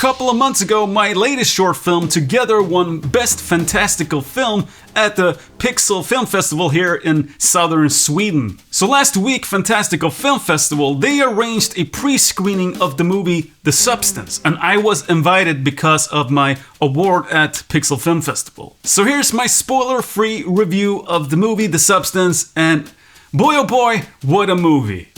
couple of months ago, my latest short film Together won Best Fantastical Film at the Pixel Film Festival here in southern Sweden. So last week, Fantastical Film Festival, they arranged a pre-screening of the movie The Substance, and I was invited because of my award at Pixel Film Festival. So here's my spoiler-free review of the movie The Substance, and boy oh boy, what a movie!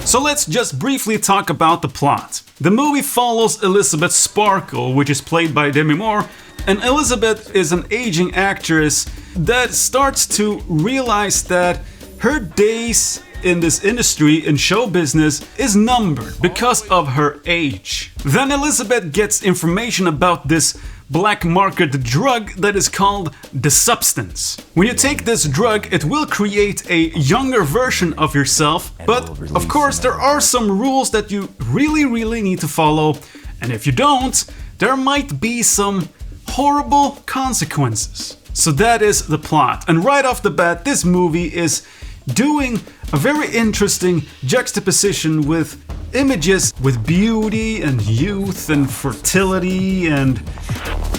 So let's just briefly talk about the plot. The movie follows Elizabeth Sparkle, which is played by Demi Moore, and Elizabeth is an aging actress that starts to realize that her days in this industry, in show business, is numbered because of her age. Then Elizabeth gets information about this black market drug that is called The Substance. When you take this drug, it will create a younger version of yourself, but of course there are some rules that you really need to follow, and if you don't, there might be some horrible consequences. So that is the plot, and right off the bat, this movie is doing a very interesting juxtaposition with images with beauty and youth and fertility and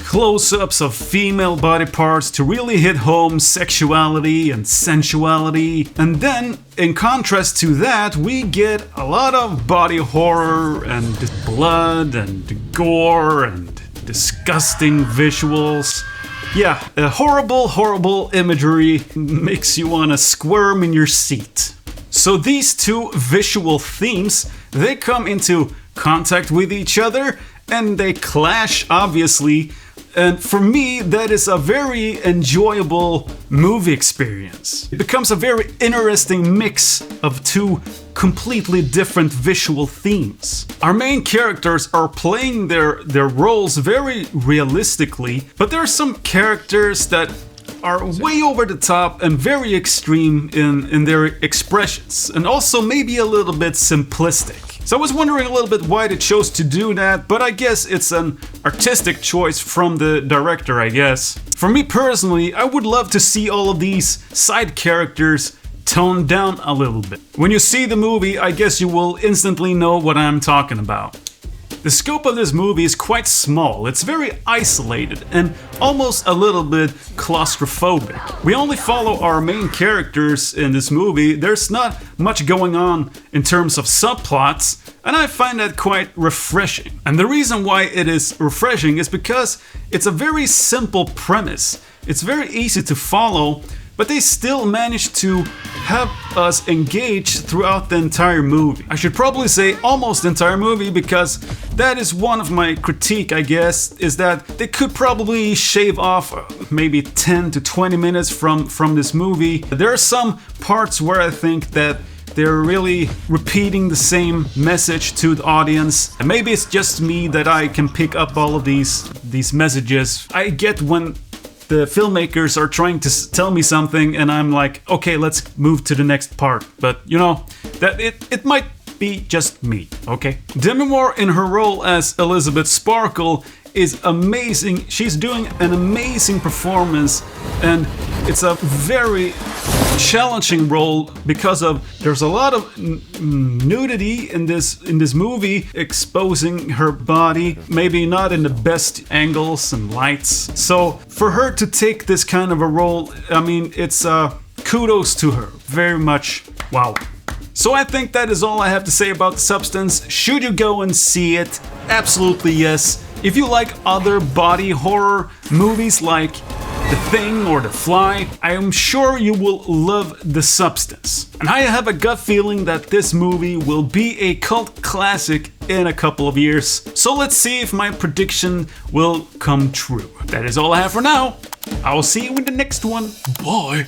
close-ups of female body parts to really hit home sexuality and sensuality. And then, in contrast to that, we get a lot of body horror and blood and gore and disgusting visuals. Yeah, a horrible imagery makes you want to squirm in your seat. So these two visual themes, they come into contact with each other and they clash, obviously. And for me, that is a very enjoyable movie experience. It becomes a very interesting mix of two completely different visual themes. Our main characters are playing their roles very realistically, but there are some characters that are way over the top and very extreme in their expressions, and also maybe a little bit simplistic. So I was wondering a little bit why they chose to do that, but I guess it's an artistic choice from the director, I guess. For me personally, I would love to see all of these side characters toned down a little bit. When you see the movie, I guess you will instantly know what I'm talking about. The scope of this movie is quite small, it's very isolated and almost a little bit claustrophobic. We only follow our main characters in this movie, there's not much going on in terms of subplots, and I find that quite refreshing. And the reason why it is refreshing is because it's a very simple premise. It's very easy to follow, but they still manage to have us engaged throughout the entire movie. I should probably say almost the entire movie, because that is one of my critique, I guess, is that they could probably shave off maybe 10 to 20 minutes from this movie. There are some parts where I think that they're really repeating the same message to the audience. And maybe it's just me that I can pick up all of these messages. I get when the filmmakers are trying to tell me something and I'm like, okay, let's move to the next part. But you know, that it might be just me, okay? Demi Moore in her role as Elizabeth Sparkle is amazing. She's doing an amazing performance, and it's a very challenging role because there's a lot of nudity in this movie, exposing her body, maybe not in the best angles and lights. So for her to take this kind of a role, I mean, it's kudos to her, very much. Wow. So I think that is all I have to say about The Substance. Should you go and see it? Absolutely yes. If you like other body horror movies like The Thing or The Fly, I am sure you will love The Substance. And I have a gut feeling that this movie will be a cult classic in a couple of years. So let's see if my prediction will come true. That is all I have for now. I will see you in the next one. Bye.